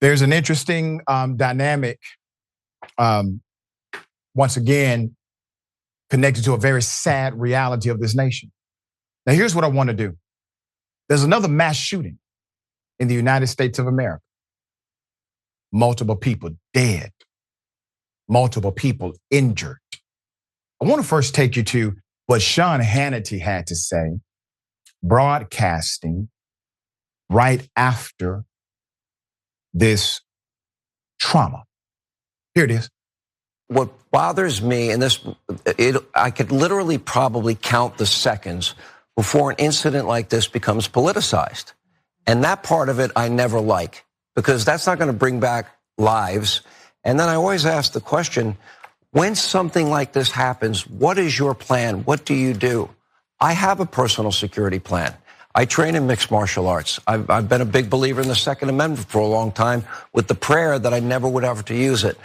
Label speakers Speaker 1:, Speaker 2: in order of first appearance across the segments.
Speaker 1: There's an interesting dynamic, once again, connected to a very sad reality of this nation. Now, here's what I want to do. There's another mass shooting in the United States of America. Multiple people dead. Multiple people injured. I want to first take you to what Sean Hannity had to say, broadcasting right after this trauma. Here it is.
Speaker 2: What bothers me, and I could literally probably count the seconds before an incident like this becomes politicized. And that part of it I never like, because that's not going to bring back lives. And then I always ask the question, when something like this happens, what is your plan? What do you do? I have a personal security plan. I train in mixed martial arts. I've been a big believer in the Second Amendment for a long time, with the prayer that I never would have to use it.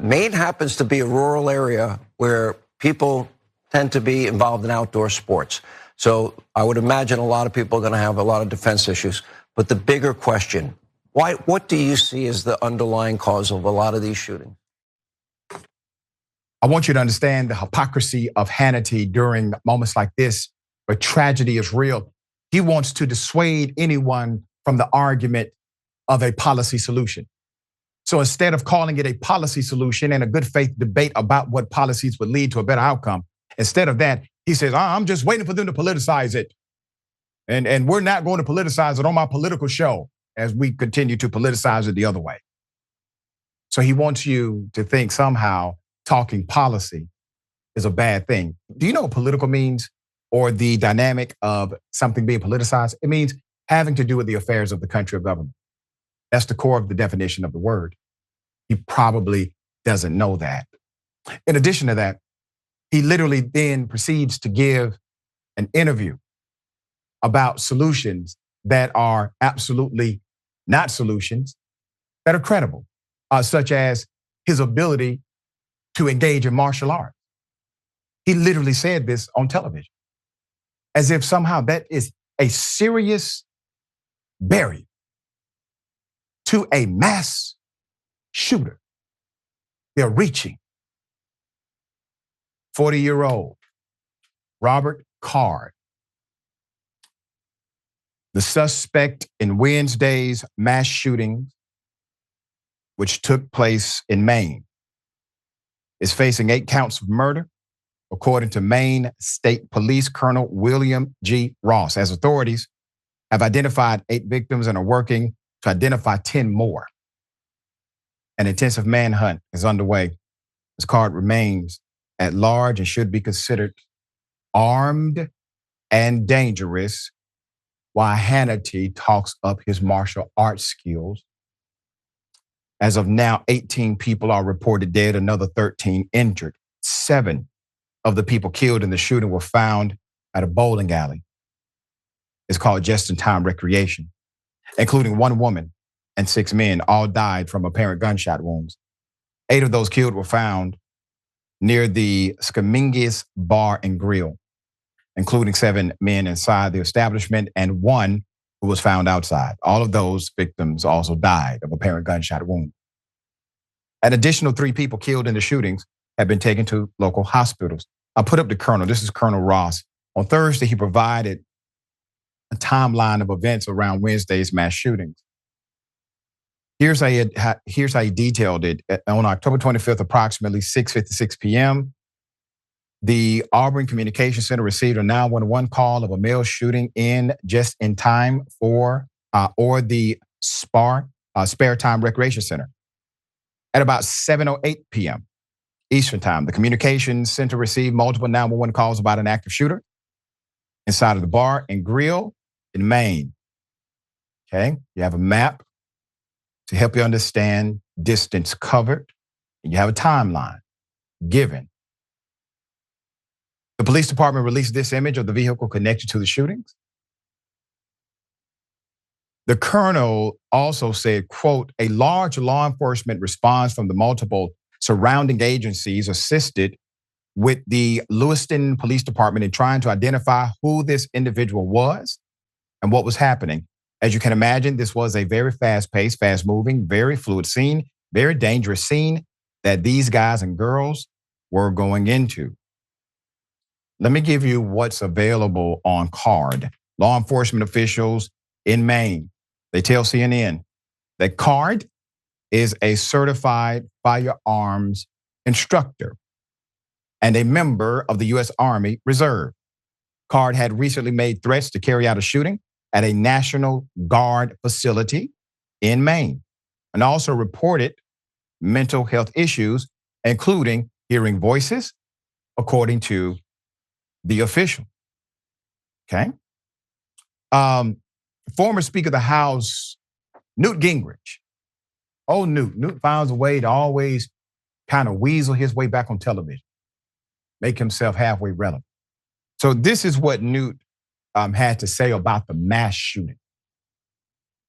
Speaker 2: Maine happens to be a rural area where people tend to be involved in outdoor sports. So I would imagine a lot of people are going to have a lot of defense issues. But the bigger question, what do you see as the underlying cause of a lot of these shootings?
Speaker 1: I want you to understand the hypocrisy of Hannity during moments like this, where tragedy is real. He wants to dissuade anyone from the argument of a policy solution. So instead of calling it a policy solution and a good faith debate about what policies would lead to a better outcome, instead of that, he says, I'm just waiting for them to politicize it. And we're not going to politicize it on my political show as we continue to politicize it the other way. So he wants you to think somehow talking policy is a bad thing. Do you know what political means, or the dynamic of something being politicized? It means having to do with the affairs of the country or government. That's the core of the definition of the word. He probably doesn't know that. In addition to that, he literally then proceeds to give an interview about solutions that are absolutely not solutions, that are credible, such as his ability to engage in martial arts. He literally said this on television, as if somehow that is a serious barrier to a mass shooter. They're reaching. 40-year-old Robert Card, the suspect in Wednesday's mass shooting, which took place in Maine, is facing 8 counts of murder, according to Maine State Police Colonel William G. Ross, as authorities have identified 8 victims and are working to identify 10 more. An intensive manhunt is underway as Card remains at large and should be considered armed and dangerous, while Hannity talks up his martial arts skills. As of now, 18 people are reported dead, another 13 injured. 7 of the people killed in the shooting were found at a bowling alley. It's called just-in-time recreation, including 1 woman and 6 men, all died from apparent gunshot wounds. 8 of those killed were found near the Scamingus Bar and Grill, including 7 men inside the establishment and 1 who was found outside. All of those victims also died of apparent gunshot wounds. An additional 3 people killed in the shootings have been taken to local hospitals. I'll put up the colonel. This is Colonel Ross. On Thursday, he provided a timeline of events around Wednesday's mass shootings. Here's how he detailed it. On October 25th, approximately 6:56 p.m., the Auburn Communication Center received a 911 call of a male shooting in just in time for the Spare Time Recreation Center. At about 7:08 p.m. Eastern Time, the Communications Center received multiple 911 calls about an active shooter inside of the bar and grill in Maine. Okay, you have a map to help you understand distance covered, and you have a timeline given. The police department released this image of the vehicle connected to the shootings. The colonel also said, quote, a large law enforcement response from the multiple surrounding agencies assisted with the Lewiston Police Department in trying to identify who this individual was and what was happening. As you can imagine, this was a very fast-paced, fast-moving, very fluid scene, very dangerous scene that these guys and girls were going into. Let me give you what's available on CARD. Law enforcement officials in Maine, they tell CNN that CARD is a certified firearms instructor and a member of the U.S. Army Reserve. CARD had recently made threats to carry out a shooting at a National Guard facility in Maine, and also reported mental health issues, including hearing voices, according to the official. Okay. Former Speaker of the House, Newt Gingrich. Oh, Newt finds a way to always kind of weasel his way back on television, make himself halfway relevant. So this is what Newt had to say about the mass shooting.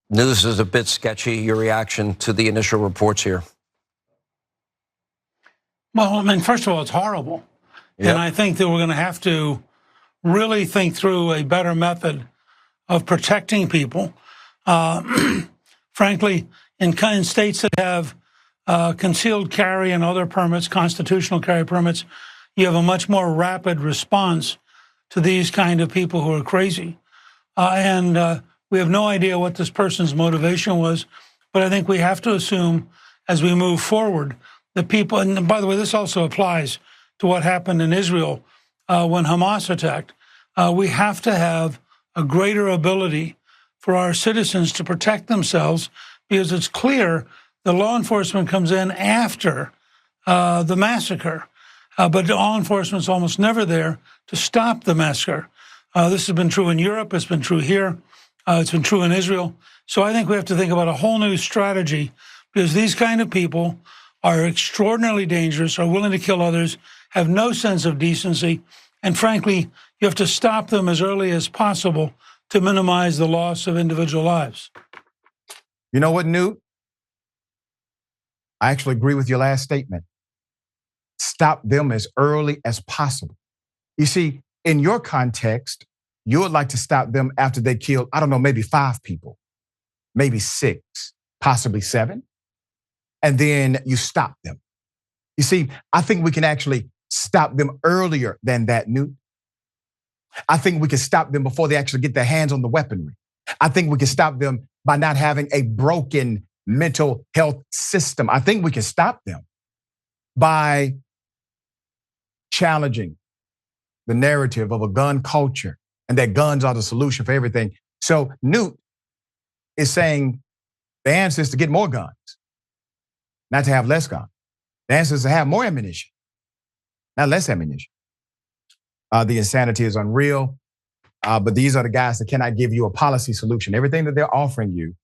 Speaker 2: This is a bit sketchy. Your reaction to the initial reports here?
Speaker 3: Well, I mean, first of all, it's horrible. Yep. And I think that we're going to have to really think through a better method of protecting people. Frankly, in states that have concealed carry and other permits, constitutional carry permits, you have a much more rapid response to these kind of people who are crazy. And we have no idea what this person's motivation was, but I think we have to assume as we move forward that people, and by the way, this also applies to what happened in Israel when Hamas attacked. We have to have a greater ability for our citizens to protect themselves, because it's clear the law enforcement comes in after the massacre. But law enforcement's almost never there to stop the massacre. This has been true in Europe. It's been true here. It's been true in Israel. So I think we have to think about a whole new strategy, because these kind of people are extraordinarily dangerous, are willing to kill others, have no sense of decency, and frankly, you have to stop them as early as possible to minimize the loss of individual lives.
Speaker 1: You know what, Newt? I actually agree with your last statement. Stop them as early as possible. You see, in your context, you would like to stop them after they kill, I don't know, maybe 5 people, maybe 6, possibly 7. And then you stop them. You see, I think we can actually stop them earlier than that, Newt. I think we can stop them before they actually get their hands on the weaponry. I think we can stop them by not having a broken mental health system. I think we can stop them by challenging the narrative of a gun culture and that guns are the solution for everything. So Newt is saying the answer is to get more guns, not to have less guns. The answer is to have more ammunition, not less ammunition. The insanity is unreal, but these are the guys that cannot give you a policy solution. Everything that they're offering you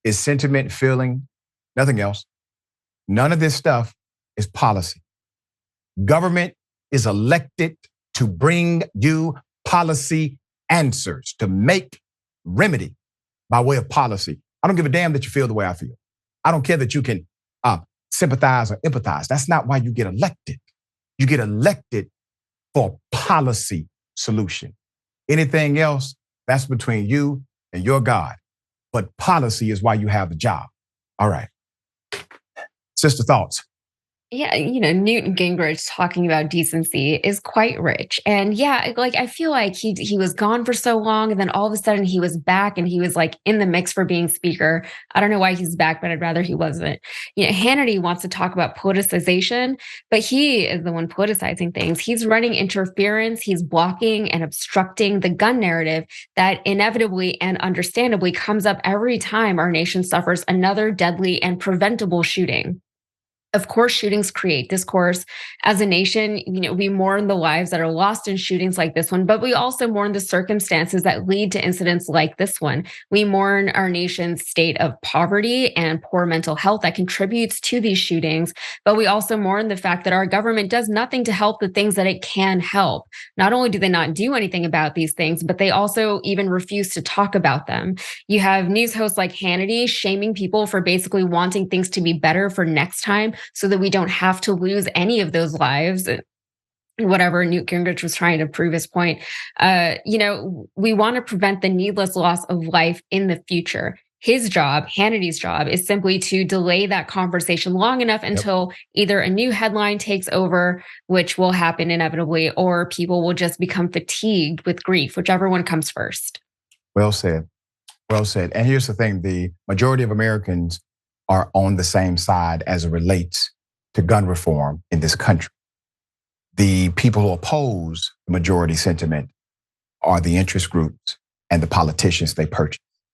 Speaker 1: is sentiment, feeling, nothing else. None of this stuff is policy. Government is elected to bring you policy answers, to make remedy by way of policy. I don't give a damn that you feel the way I feel. I don't care that you can sympathize or empathize. That's not why you get elected. You get elected for policy solution. Anything else, that's between you and your God. But policy is why you have the job. All right. Sister, thoughts?
Speaker 4: Yeah, Newt Gingrich talking about decency is quite rich. And yeah, like I feel like he was gone for so long, and then all of a sudden he was back and he was like in the mix for being speaker. I don't know why he's back, but I'd rather he wasn't. Hannity wants to talk about politicization, but he is the one politicizing things. He's running interference. He's blocking and obstructing the gun narrative that inevitably and understandably comes up every time our nation suffers another deadly and preventable shooting. Of course, shootings create discourse. As a nation, we mourn the lives that are lost in shootings like this one, but we also mourn the circumstances that lead to incidents like this one. We mourn our nation's state of poverty and poor mental health that contributes to these shootings, but we also mourn the fact that our government does nothing to help the things that it can help. Not only do they not do anything about these things, but they also even refuse to talk about them. You have news hosts like Hannity shaming people for basically wanting things to be better for next time, so that we don't have to lose any of those lives. whatever Newt Gingrich was trying to prove his point. We want to prevent the needless loss of life in the future. His job, Hannity's job, is simply to delay that conversation long enough until either a new headline takes over, which will happen inevitably, or people will just become fatigued with grief, whichever one comes first.
Speaker 1: Well said. Well said. And here's the thing, the majority of Americans are on the same side as it relates to gun reform in this country. The people who oppose the majority sentiment are the interest groups and the politicians they purchase.